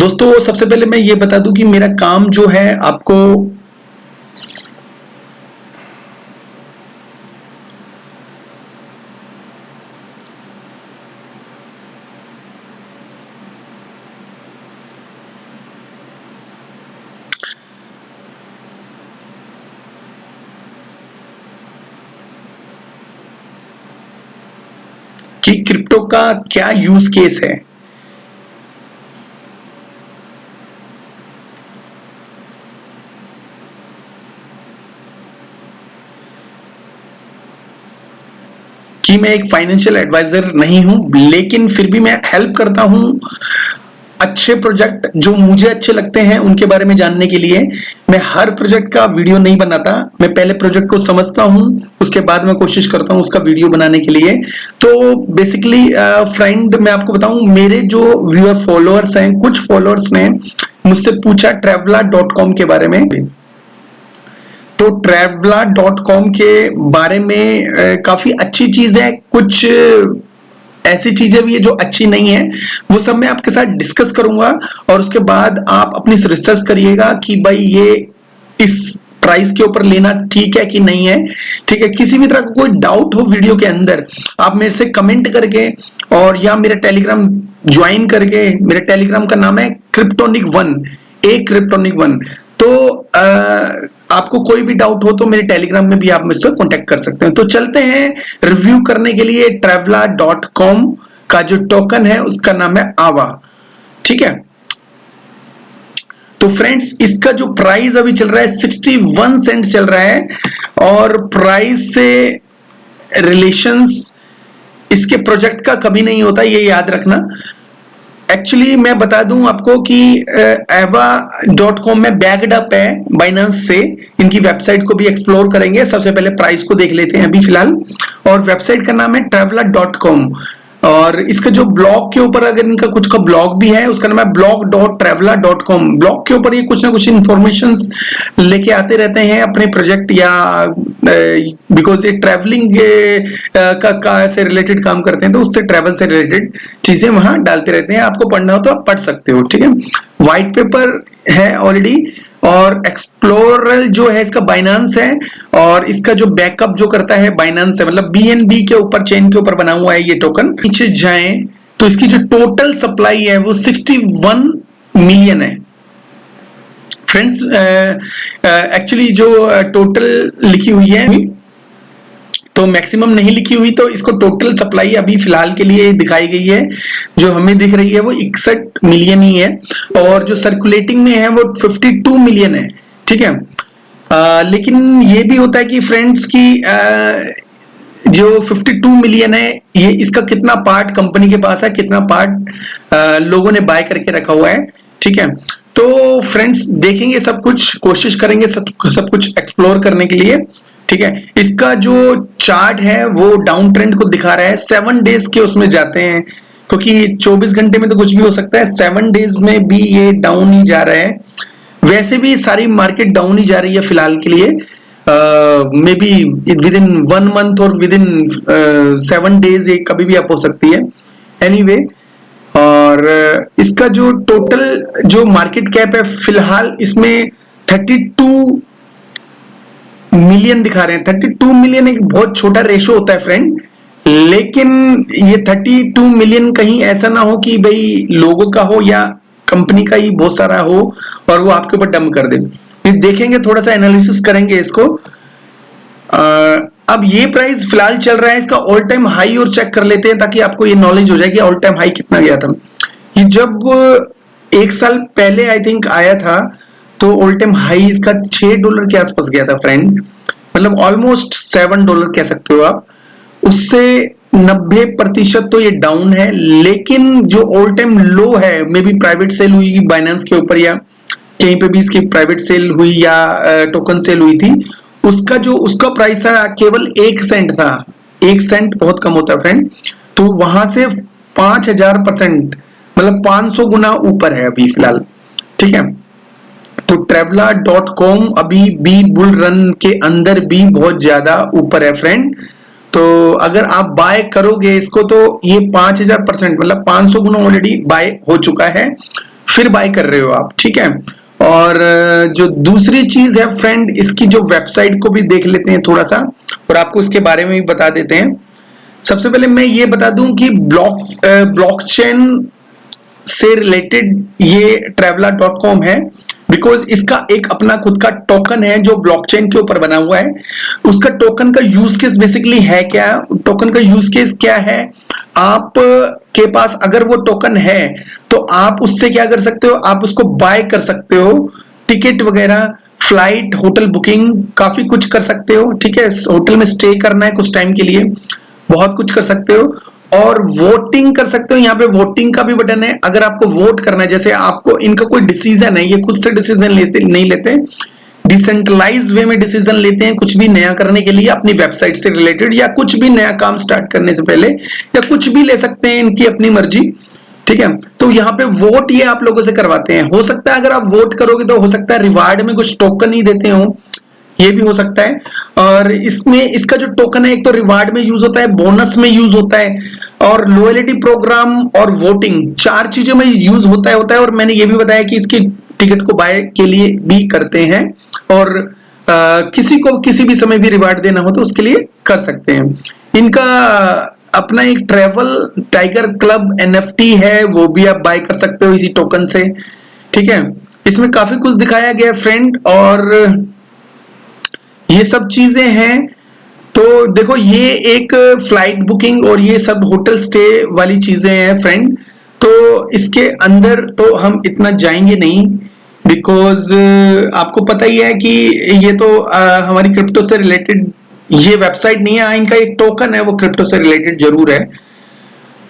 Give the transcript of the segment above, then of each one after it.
दोस्तों सबसे पहले मैं ये बता दूं कि मेरा काम जो है आपको कि क्रिप्टो का क्या यूज केस है। कि मैं एक फाइनेंशियल एडवाइजर नहीं हूं, लेकिन फिर भी मैं हेल्प करता हूं अच्छे प्रोजेक्ट जो मुझे अच्छे लगते हैं उनके बारे में जानने के लिए। मैं हर प्रोजेक्ट का वीडियो नहीं बनाता, मैं पहले प्रोजेक्ट को समझता हूं, उसके बाद मैं कोशिश करता हूं उसका वीडियो बनाने के लिए। तो बेसिकली फ्रेंड मैं आपको बताऊं, मेरे जो व्यूअर फॉलोअर्स हैं, कुछ फॉलोअर्स ने मुझसे पूछा Travela.com के बारे में। तो Travela.com के बारे में काफी अच्छी चीज है, कुछ ऐसी चीजें भी है जो अच्छी नहीं है, वो सब मैं आपके साथ डिस्कस करूंगा। और उसके बाद आप अपनी रिसर्च करिएगा कि भाई ये इस प्राइस के ऊपर लेना ठीक है कि नहीं है। ठीक है, किसी भी तरह का कोई डाउट हो वीडियो के अंदर, आप मेरे से कमेंट करके और या मेरा टेलीग्राम ज्वाइन करके, मेरे टेलीग्राम का नाम है Cryptonic1, Cryptonic1। तो आपको कोई भी डाउट हो तो मेरे टेलीग्राम में भी आप मुझसे कांटेक्ट कर सकते हैं। तो चलते हैं रिव्यू करने के लिए। Travela.com का जो टोकन है उसका नाम है आवा। ठीक है, तो फ्रेंड्स इसका जो प्राइस अभी चल रहा है 61 सेंट चल रहा है, और प्राइस से रिलेशंस इसके प्रोजेक्ट का कभी नहीं होता, ये याद रखना। एक्चुअली मैं बता दूं आपको कि Ava.com में बैक्ड अप है बाइनेंस से। इनकी वेबसाइट को भी एक्सप्लोर करेंगे, सबसे पहले प्राइस को देख लेते हैं अभी फिलहाल। और वेबसाइट का नाम है Travela.com, और इसका जो ब्लॉग के ऊपर अगर इनका कुछ का ब्लॉग भी है, उसका नाम है blog.travela.com। ब्लॉग के ऊपर ये कुछ ना कुछ इंफॉर्मेशन लेके आते रहते हैं अपने प्रोजेक्ट, या बिकॉज ये ट्रैवलिंग का से रिलेटेड काम करते हैं, तो उससे ट्रैवल से रिलेटेड चीजें वहां डालते रहते हैं। आपको पढ़ना हो तो आप पढ़ सकते हो। ठीक है, व्हाइट पेपर है ऑलरेडी, और एक्सप्लोरर जो है इसका बाइनेंस है, और इसका जो बैकअप जो करता है बाइनेंस है, मतलब BNB के ऊपर, चेन के ऊपर बना हुआ है ये टोकन। नीचे जाएं तो इसकी जो टोटल सप्लाई है वो 61 मिलियन है फ्रेंड्स। एक्चुअली जो टोटल लिखी हुई है तो मैक्सिमम नहीं लिखी हुई, तो इसको टोटल सप्लाई अभी फिलहाल के लिए दिखाई गई है, जो हमें दिख रही है वो 61 मिलियन ही है, और जो सर्कुलेटिंग में है वो 52 मिलियन है। ठीक है, लेकिन ये भी होता है कि फ्रेंड्स की जो 52 मिलियन है, ये इसका कितना पार्ट कंपनी के पास है, कितना पार्ट लोगों ने बाय करके रखा हुआ है। ठीक है, तो फ्रेंड्स देखेंगे सब कुछ, कोशिश करेंगे सब कुछ एक्सप्लोर करने के लिए। ठीक है, इसका जो चार्ट है वो डाउन ट्रेंड को दिखा रहा है, 7 डेज के उसमें जाते हैं, क्योंकि 24 घंटे में तो कुछ भी हो सकता है, 7 डेज में भी ये डाउन ही जा रहा है। वैसे भी सारी मार्केट डाउन ही जा रही है फिलहाल के लिए, may be with in 1 month और विद इन 7 डेज ये कभी भी अप हो सकती है। एनीवे, और इसका जो टोटल जो मार्केट कैप है फिलहाल इसमें 32 मिलियन दिखा रहे हैं। 32 मिलियन एक बहुत छोटा रेशो होता है फ्रेंड, लेकिन ये 32 मिलियन कहीं ऐसा ना हो कि भाई लोगों का हो या कंपनी का ही बहुत सारा हो और वो आपके ऊपर डंप कर दे। देखेंगे, थोड़ा सा एनालिसिस करेंगे इसको। अब ये प्राइस फिलहाल चल रहा है, इसका ऑल टाइम हाई और चेक कर लेते हैं ताकि आपको ये नॉलेज हो जाए कि ऑल टाइम हाई कितना गया था। ये जब 1 साल पहले आई थिंक आया था, तो ऑल टाइम हाई इसका $6 के आसपास गया था फ्रेंड, मतलब ऑलमोस्ट $7 कह सकते हो आप। उससे 90% तो ये डाउन है, लेकिन जो ऑल टाइम लो है, मे बी प्राइवेट सेल हुई बाइनेंस के ऊपर या कहीं पे भी इसकी प्राइवेट सेल हुई या टोकन सेल हुई थी, उसका प्राइस था केवल 1 सेंट था। 1 सेंट बहुत कम होता है फ्रेंड, तो वहां से 5000%, मतलब 500 गुना ऊपर है अभी फिलहाल। ठीक है, तो Travela.com अभी भी बुल रन के अंदर भी बहुत ज्यादा ऊपर है फ्रेंड। तो अगर आप बाय करोगे इसको तो ये 5000%, मतलब 500 गुना ऑलरेडी बाय हो चुका है। फिर बाय कर रहे हो आप, ठीक है। और जो दूसरी चीज है फ्रेंड, इसकी जो वेबसाइट को भी देख लेते हैं थोड़ा सा और आपको इसके बारे में भी बता देते हैं। सबसे पहले मैं ये बता दूं कि ब्लॉकचेन से रिलेटेड ये traveler.com है, बिकॉज इसका एक अपना खुद का टोकन है जो ब्लॉकचेन के ऊपर बना हुआ है। उसका टोकन का यूज केस बेसिकली है क्या, टोकन का यूज केस क्या है, आप के पास अगर वो टोकन है तो आप उससे क्या कर सकते हो, आप उसको बाय कर सकते हो, टिकट वगैरह, फ्लाइट, होटल बुकिंग, काफी कुछ कर सकते हो, ठीक है। होटल में स्टे करना है कुछ टाइम के लिए, बहुत कुछ कर सकते हो। और वोटिंग कर सकते हो, यहाँ पे वोटिंग का भी बटन है। अगर आपको वोट करना है, जैसे आपको इनका कोई डिसीजन है, ये खुद से डिसीजन नहीं लेते, डिसेंट्रलाइज वे में डिसीजन लेते हैं कुछ भी नया करने के लिए अपनी वेबसाइट से रिलेटेड, या कुछ भी नया काम स्टार्ट करने से पहले, या कुछ भी ले सकते हैं, इनकी अपनी मर्जी, ठीक है। तो यहाँ पे वोट ये आप लोगों से करवाते हैं। हो सकता है अगर आप वोट करोगे तो हो सकता है रिवार्ड में कुछ टोकन ही देते हो, ये भी हो सकता है। और इसमें इसका जो टोकन है, एक तो रिवार्ड में यूज होता है, बोनस में यूज होता है, और लॉयल्टी प्रोग्राम और वोटिंग, चार चीजों में यूज होता है। और मैंने ये भी बताया कि इसकी टिकट को बाय के लिए भी करते हैं, और किसी को किसी भी समय भी रिवार्ड देना हो तो उसके लिए कर सकते हैं। इनका अपना एक ट्रेवल टाइगर क्लब NFT है, वो भी आप बाय कर सकते हो इसी टोकन से, ठीक है। इसमें काफी कुछ दिखाया गया फ्रेंड, और ये सब चीजें हैं। तो देखो, ये एक फ्लाइट बुकिंग और ये सब होटल स्टे वाली चीजें हैं फ्रेंड। तो इसके अंदर तो हम इतना जाएंगे नहीं, बिकॉज आपको पता ही है कि ये तो हमारी क्रिप्टो से रिलेटेड ये वेबसाइट नहीं है। इनका एक टोकन है, वो क्रिप्टो से रिलेटेड जरूर है।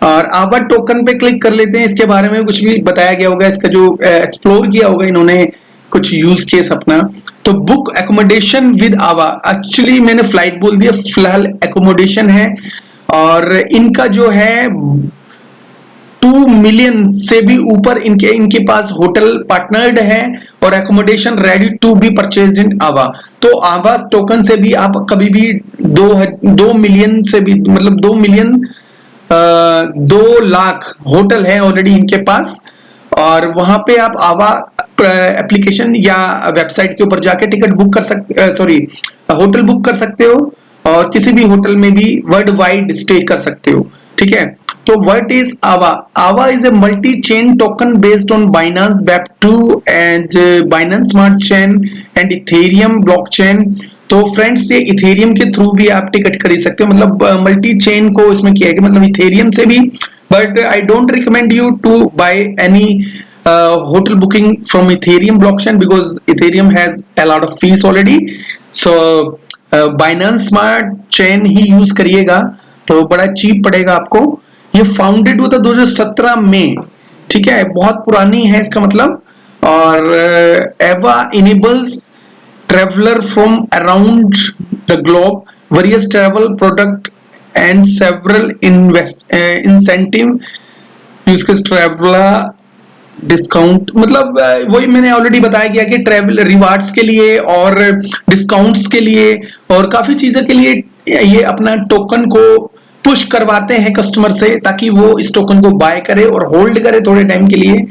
और आवा टोकन पे क्लिक कर लेते हैं। इसके बारे में कुछ भी बताया गया होगा, इसका जो एक्सप्लोर किया होगा इन्होंने कुछ यूज केस अपना। तो बुक एकोमोडेशन विद आवा, एक्चुअली मैंने फ्लाइट बोल दिया, फिलहाल एकोमोडेशन है। और इनका जो है 2 मिलियन से भी ऊपर इनके पास होटल पार्टनर्ड है, और accommodation ready to be purchased in Ava. तो आवा टोकन से भी आप कभी भी 2 मिलियन से भी, मतलब 2 मिलियन 2 लाख होटल है ऑलरेडी इनके पास, और वहां पे आप आवा एप्लीकेशन या वेबसाइट के ऊपर जाके टिकट बुक कर सकते, सॉरी होटल बुक कर सकते हो, और किसी भी होटल में भी वर्ल्ड वाइड स्टे कर सकते हो, ठीक है। तो what is Ava? Ava is a multi chain token based on Binance web two and Binance smart chain and Ethereum blockchain. तो फ्रेंड्स, ये इथेरियम के थ्रू भी आप टिकट खरीद सकते हो, मतलब मल्टी चेन को इसमें किया है, मतलब इथेरियम से भी। But I don't recommend you to buy any hotel booking from Ethereum blockchain because Ethereum has a lot of fees already. So Binance Smart Chain he use करिएगा तो बड़ा चीप पड़ेगा आपको। ये फाउंडेड हुआ था 2017 में, ठीक है, बहुत पुरानी है इसका मतलब। और एवा enables traveller from around the globe various travel product and several incentive use के ट्रेवलर डिस्काउंट, मतलब वही मैंने ऑलरेडी बताया गया कि ट्रैवल रिवार्ड्स के लिए और डिस्काउंट्स के लिए और काफी चीजों के लिए ये अपना टोकन को पुश करवाते हैं कस्टमर से, ताकि वो इस टोकन को बाय करे और होल्ड करे थोड़े टाइम के लिए।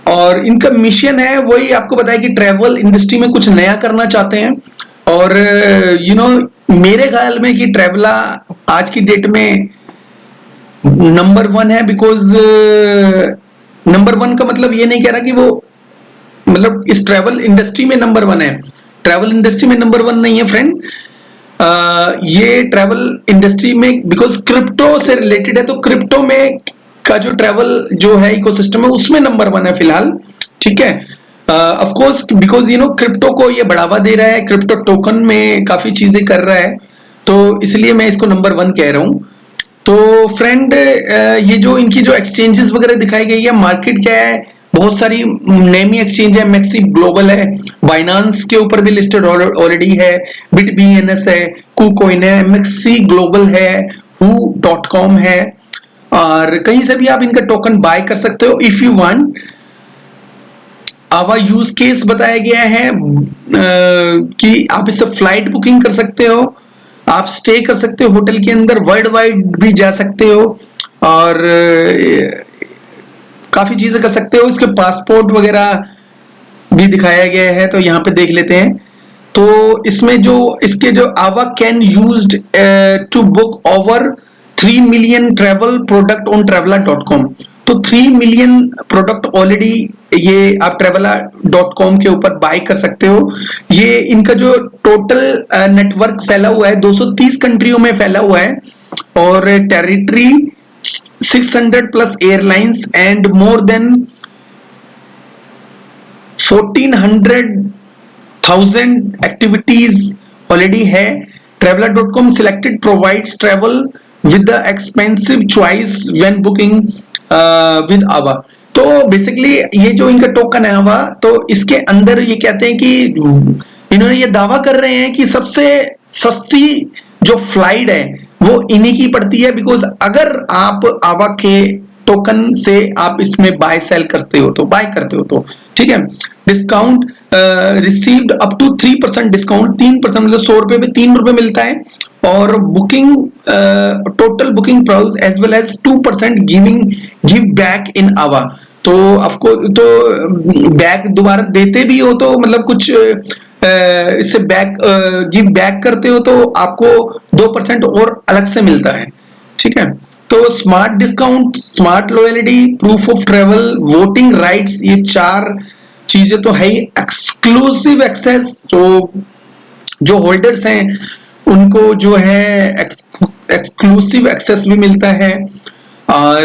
और इनका मिशन है, वही आपको बताया कि ट्रैवल इंडस्ट्री में कुछ नया करना चाहते हैं। और मेरे ख्याल में कि ट्रैवला आज की डेट में नंबर 1 है, बिकॉज नंबर 1 का मतलब ये नहीं कह रहा कि वो मतलब इस ट्रैवल इंडस्ट्री में नंबर 1 है। ट्रैवल इंडस्ट्री में नंबर 1 नहीं है फ्रेंड, ये ट्रैवल इंडस्ट्री में बिकॉज क्रिप्टो से रिलेटेड है, तो क्रिप्टो में का जो ट्रैवल जो है इकोसिस्टम है उसमें नंबर 1 है फिलहाल, ठीक है। ऑफ कोर्स बिकॉज क्रिप्टो को ये बढ़ावा दे रहा है, क्रिप्टो टोकन में काफी चीजें कर रहा है, तो इसलिए मैं इसको नंबर 1 कह रहा हूं। तो फ्रेंड, ये जो इनकी जो एक्सचेंजेस वगैरह दिखाई गई है, मार्केट क्या है, बहुत सारी नेमी एक्सचेंज है, मैक्सी ग्लोबल है, बाइनांस के ऊपर भी लिस्टेड ऑलरेडी है, BitBNS है, KuCoin है, मैक्सी ग्लोबल है, Who.com है, और कहीं से भी आप इनका टोकन बाय कर सकते हो इफ यू वांट। आवा यूज केस बताया गया है कि आप इससे फ्लाइट बुकिंग कर सकते हो, आप स्टे कर सकते हो होटल के अंदर, वर्ल्ड वाइड भी जा सकते हो, और काफी चीजें कर सकते हो। इसके पासपोर्ट वगैरह भी दिखाया गया है, तो यहाँ पे देख लेते हैं। तो इसमें जो इसके जो Ava can used to book over 3 million travel product on traveler.com। तो 3 मिलियन प्रोडक्ट ऑलरेडी ये आप traveler.com के ऊपर बाय कर सकते हो। ये इनका जो टोटल नेटवर्क फैला हुआ है 230 कंट्रियों में फैला हुआ है, और territory 600 plus airlines and more than 1400,000 activities already है। traveler.com selected provides travel with the expensive choice when booking with AVA। तो बेसिकली ये जो इनका टोकन है AVA, तो इसके अंदर ये कहते हैं कि इन्होंने ये दावा कर रहे हैं कि सबसे सस्ती जो फ्लाइट है वो इन्हीं की पड़ती है, बिकॉज अगर आप AVA के टोकन से आप इसमें बाय सेल करते हो, तो बाय करते हो तो ठीक है। Discount received up to 3% discount, 3% मतलब 100 रुपए पे 3 रुपए मिलता है, और booking total booking price as well as 2% give back in AVA। तो आपको तो बैक दोबारा देते भी हो तो मतलब कुछ इससे बैक गिव बैक करते हो तो आपको 2% और अलग से मिलता है, ठीक है। तो smart discount, smart loyalty, proof of travel, voting rights, ये 4 चीजें तो है ही। एक्सक्लूसिव एक्सेस, जो होल्डर्स हैं उनको जो है एक्सक्लूसिव एक्सेस भी मिलता है, और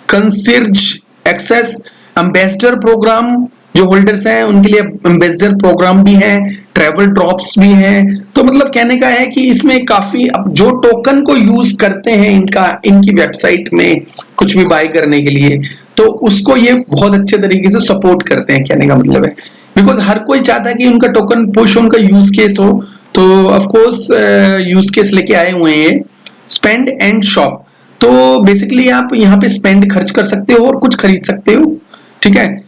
कंसिर्ज एक्सेस, एम्बेसडर प्रोग्राम, जो होल्डर्स हैं उनके लिए एम्बेसडर प्रोग्राम भी है, ट्रैवल ड्रॉप्स भी हैं। तो मतलब कहने का है कि इसमें काफी, अब जो टोकन को यूज करते हैं इनकी वेबसाइट में कुछ भी बाय करने के लिए, तो उसको ये बहुत अच्छे तरीके से सपोर्ट करते हैं, कहने का मतलब है। बिकॉज हर कोई चाहता है कि उनका टोकन पुश, उनका यूज केस हो, तो ऑफ कोर्स यूज केस लेके आए हुए हैं। स्पेंड एंड शॉप, तो बेसिकली आप यहाँ पे स्पेंड खर्च कर सकते हो और कुछ खरीद सकते हो, ठीक है।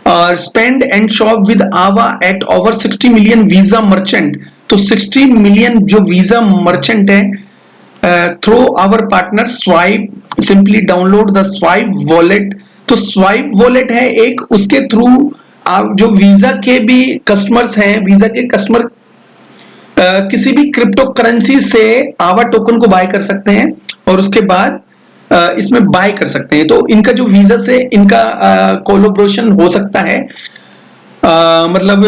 और spend and shop with AVA at over 60 million Visa merchant, तो 60 मिलियन जो वीजा मर्चेंट है through our partner Swipe, simply download the Swipe wallet. तो स्वाइप वॉलेट है एक, उसके थ्रू आप जो वीजा के भी कस्टमर्स हैं, वीजा के कस्टमर किसी भी क्रिप्टो करेंसी से AVA टोकन को बाय कर सकते हैं और उसके बाद इसमें बाय कर सकते हैं। तो इनका जो वीजा से इनका कोलैबोरेशन हो सकता है, मतलब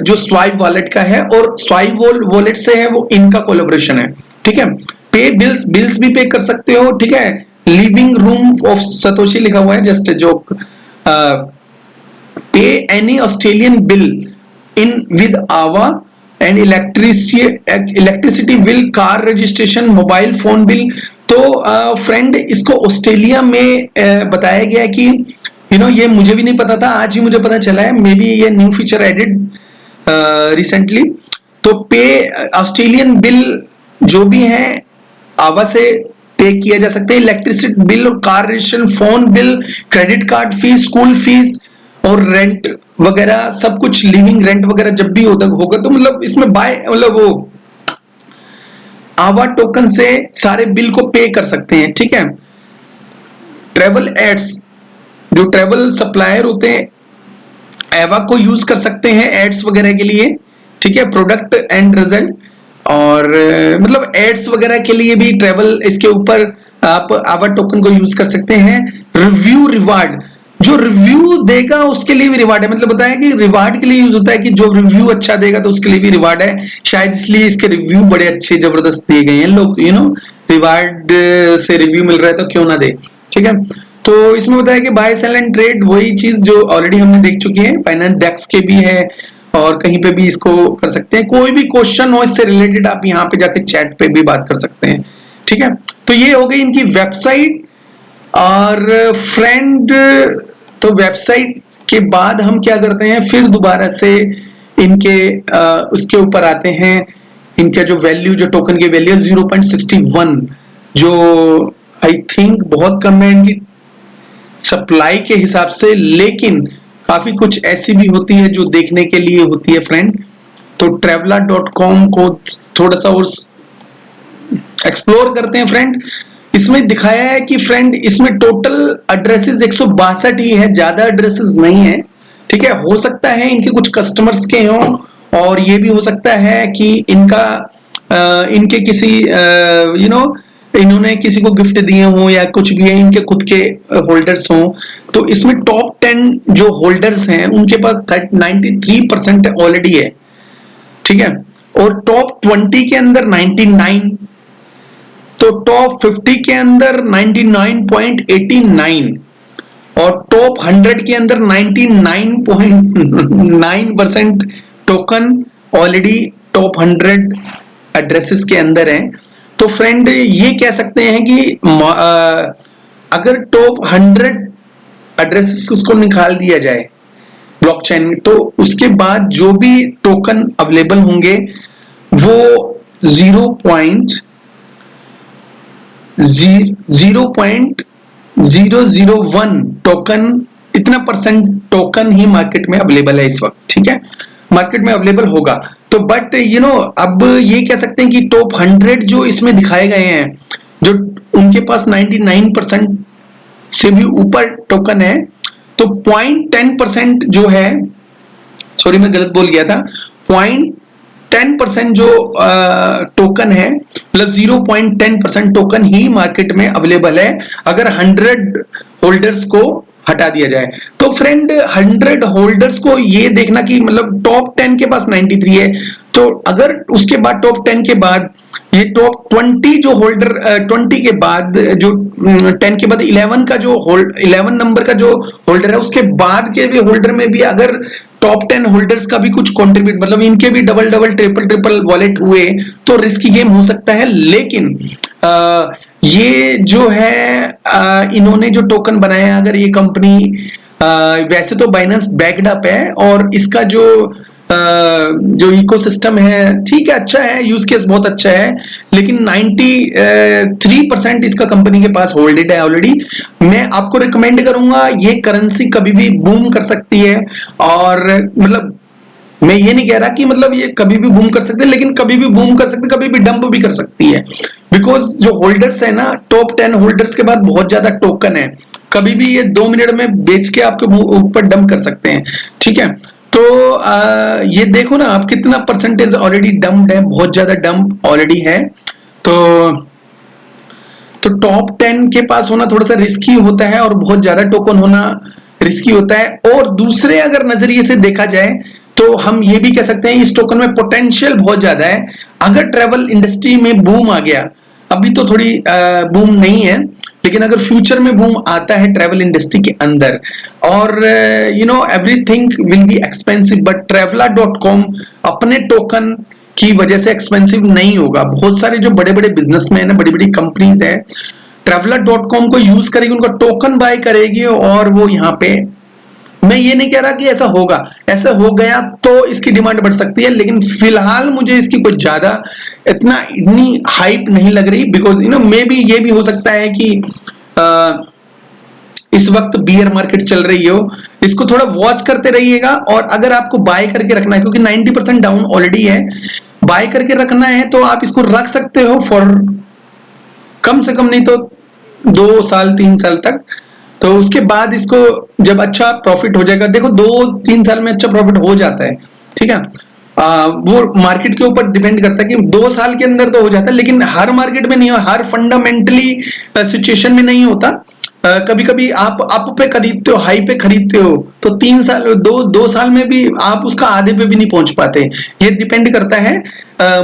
जो स्वाइप वॉलेट का है और स्वाइप वॉलेट से है वो इनका कोलैबोरेशन है, ठीक है। पे बिल्स भी पे कर सकते हो, ठीक है। लिविंग रूम ऑफ सतोशी लिखा हुआ है, जस्ट जोक। पे any Australian bill in with AVA and electricity bill, car registration, mobile phone bill. तो फ्रेंड इसको ऑस्ट्रेलिया में बताया गया है कि ये मुझे भी नहीं पता था, आज ही मुझे पता चला है, मे बी ये न्यू फीचर एडेड रिसेंटली। तो पे ऑस्ट्रेलियन बिल जो भी है AVA से पे किया जा सकते हैं, इलेक्ट्रिसिटी बिल और car registration, phone bill, credit card fees, school fees और रेंट वगैरह सब कुछ, लिविंग रेंट वगैरह जब भी होगा तो मतलब इसमें बाय मतलब वो AVA टोकन से सारे बिल को पे कर सकते हैं, ठीक है। ट्रेवल एड्स, जो ट्रेवल सप्लायर होते हैं AVA को यूज कर सकते हैं एड्स वगैरह के लिए, ठीक है। प्रोडक्ट एंड रिजल्ट, और मतलब एड्स वगैरह के लिए भी ट्रेवल इसके ऊपर आप AVA टोकन को यूज कर सकते हैं। रिव्यू रिवार्ड, जो रिव्यू देगा उसके लिए भी रिवार्ड है, मतलब बताया कि रिवार्ड के लिए यूज होता है कि जो रिव्यू अच्छा देगा तो उसके लिए भी रिवार्ड है, शायद इसलिए इसके रिव्यू बड़े अच्छे जबरदस्त दिए गए हैं। लोग रिवार्ड से रिव्यू मिल रहा है तो क्यों ना दे, ठीक है। तो इसमें बताया कि बाय सेल एंड ट्रेड, वही चीज जो ऑलरेडी हमने देख चुकी है, फाइनेंस डेस्क के भी है और कहीं पे भी इसको कर सकते हैं। कोई भी क्वेश्चन हो इससे रिलेटेड आप यहाँ पे जाके चैट पे भी बात कर सकते हैं, ठीक है। तो ये हो गई इनकी वेबसाइट। और फ्रेंड, तो वेबसाइट के बाद हम क्या करते हैं, फिर दोबारा से इनके उसके ऊपर आते हैं। इनका जो वैल्यू, जो टोकन की वैल्यू 0.61, जो आई थिंक बहुत कम है इनकी सप्लाई के हिसाब से, लेकिन काफी कुछ ऐसी भी होती है जो देखने के लिए होती है फ्रेंड। तो traveler.com को थोड़ा सा और एक्सप्लोर करते हैं फ्रेंड। इसमें दिखाया है कि फ्रेंड इसमें टोटल एड्रेसेस 162 ही है, ज्यादा एड्रेसेस नहीं है। ठीक है, हो सकता है इनके कुछ कस्टमर्स के हों, और ये भी हो सकता है कि इनके किसी इन्होंने किसी को गिफ्ट दिए हों या कुछ भी है, इनके खुद के होल्डर्स हों। तो इसमें टॉप 10 जो होल्डर्स हैं उनके पास 93% ऑलरेडी है। ठीक है, और टॉप 20 के अंदर 99, तो टॉप 50 के अंदर 99.89 और टॉप 100 के अंदर 99.9% टोकन ऑलरेडी टॉप 100 एड्रेसेस के अंदर हैं। तो फ्रेंड ये कह सकते हैं कि अगर टॉप 100 एड्रेसेस उसको निकाल दिया जाए ब्लॉकचेन में, तो उसके बाद जो भी टोकन अवेलेबल होंगे वो 0.001 टोकन, इतना परसेंट टोकन ही मार्केट में अवेलेबल है इस वक्त। ठीक है, मार्केट में अवेलेबल होगा। तो बट अब ये कह सकते हैं कि टॉप 100 जो इसमें दिखाए गए हैं, जो उनके पास 99% से भी ऊपर टोकन है, तो 0.10% जो है, सॉरी मैं गलत बोल गया था, 0.10% जो टोकन है, मतलब 0.10% टोकन ही मार्केट में अवेलेबल है अगर 100 होल्डर्स को हटा दिया जाए। तो फ्रेंड 100 होल्डर्स को ये देखना कि मतलब टॉप 10 के पास 93 है, तो अगर उसके बाद टॉप 10 के बाद ये टॉप 20 जो होल्डर 20 के बाद जो 10 के बाद 11 का जो 11 नंबर का जो होल्डर है, उसके बाद के भी होल्डर में भी अगर टॉप 10 होल्डर्स का भी कुछ कंट्रीब्यूट, मतलब इनके भी डबल डबल ट्रिपल वॉलेट हुए, तो रिस्की गेम हो सकता है। लेकिन ये जो है इन्होंने जो टोकन बनाया, अगर ये कंपनी वैसे तो बाइनेंस बैक्ड अप है और इसका जो इकोसिस्टम है ठीक है, अच्छा है, यूज केस बहुत अच्छा है, लेकिन 93% इसका कंपनी के पास होल्डेड है ऑलरेडी। मैं आपको रिकमेंड करूंगा, ये करेंसी कभी भी बूम कर सकती है, और मतलब मैं ये नहीं कह रहा कि मतलब ये कभी भी बूम कर सकते हैं, लेकिन कभी भी बूम कर सकते, कभी भी डंप भी कर सकती है, बिकॉज जो होल्डर्स है ना, टॉप 10 होल्डर्स के बाद बहुत ज्यादा टोकन है, कभी भी ये 2 मिनट में बेच के आपके ऊपर डंप कर सकते हैं। ठीक है, तो ये देखो ना आप कितना परसेंटेज ऑलरेडी डंप्ड है, बहुत ज्यादा डंप ऑलरेडी है। तो टॉप 10 के पास होना थोड़ा सा रिस्की होता है और बहुत ज्यादा टोकन होना रिस्की होता है। और दूसरे अगर नजरिए से देखा जाए तो हम ये भी कह सकते हैं इस टोकन में पोटेंशियल बहुत ज्यादा है। अगर ट्रैवल इंडस्ट्री में बूम आ गया, अभी तो थोड़ी बूम नहीं है, लेकिन अगर फ्यूचर में बूम आता है ट्रैवल इंडस्ट्री के अंदर, और everything will be expensive, but Traveler.com अपने टोकन की वजह से एक्सपेंसिव नहीं होगा। बहुत सारे जो बड़े बड़े बिजनेसमैन है, बड़ी बड़ी कंपनीज है, Traveler.com को यूज करेगी, उनका टोकन बाय करेगी, और वो यहाँ पे, मैं ये नहीं कह रहा कि ऐसा होगा, ऐसा हो गया तो इसकी डिमांड बढ़ सकती है, लेकिन फिलहाल मुझे इसकी कोई ज्यादा इतनी हाइप नहीं लग रही, बिकॉज मे बी ये भी हो सकता है कि इस वक्त बियर मार्केट चल रही हो, इसको थोड़ा वॉच करते रहिएगा। और अगर आपको बाय करके रखना है, क्योंकि 90% डाउन ऑलरेडी है, बाय करके रखना है तो आप इसको रख सकते हो फॉर कम से कम नहीं तो 2 साल 3 साल तक। तो उसके बाद इसको जब अच्छा प्रॉफिट हो जाएगा, देखो 2-3 साल में अच्छा प्रॉफिट हो जाता है, ठीक है, वो मार्केट के ऊपर डिपेंड करता है कि 2 साल के अंदर तो हो जाता है, लेकिन हर मार्केट में नहीं हो, हर फंडामेंटली सिचुएशन में नहीं होता। कभी कभी आप अप पे खरीदते हो, हाई पे खरीदते हो, तो 3 साल 2 साल में भी आप उसका आधे पे भी नहीं पहुंच पाते। ये डिपेंड करता है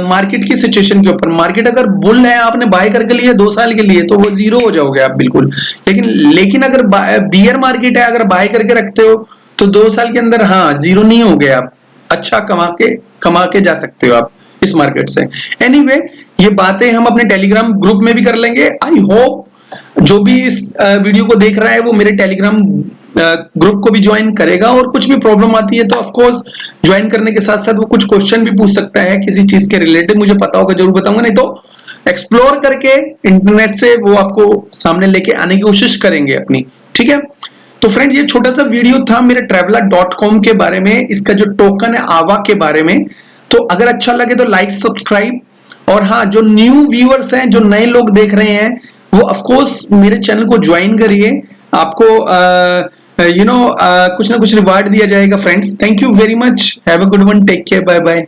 मार्केट की सिचुएशन के ऊपर। मार्केट अगर बुल है, आपने बाय करके लिए 2 साल के लिए, तो वो जीरो हो जाओगे आप बिल्कुल। लेकिन अगर बियर मार्केट है, अगर बाय करके रखते हो तो 2 साल के अंदर हाँ जीरो नहीं हो गए, आप अच्छा कमा के जा सकते हो आप इस मार्केट से। एनीवे, ये बातें हम अपने टेलीग्राम ग्रुप में भी कर लेंगे। आई होप जो भी इस वीडियो को देख रहा है वो मेरे टेलीग्राम ग्रुप को भी ज्वाइन करेगा, और कुछ भी प्रॉब्लम आती है तो ऑफ कोर्स ज्वाइन करने के साथ साथ वो कुछ क्वेश्चन भी पूछ सकता है किसी चीज के रिलेटेड, मुझे पता होगा जरूर बताऊंगा, नहीं तो एक्सप्लोर करके इंटरनेट से वो आपको सामने लेके आने की कोशिश करेंगे अपनी। ठीक है, तो फ्रेंड ये छोटा सा वीडियो था मेरे Traveler.com के बारे में, इसका जो टोकन है आवा के बारे में। तो अगर अच्छा लगे तो लाइक सब्सक्राइब, और हाँ जो न्यू व्यूअर्स हैं, जो नए लोग देख रहे हैं, वो ऑफ कोर्स मेरे चैनल को ज्वाइन करिए, आपको कुछ ना कुछ रिवार्ड दिया जाएगा friends. Thank you very much, have a good one, take care, bye bye.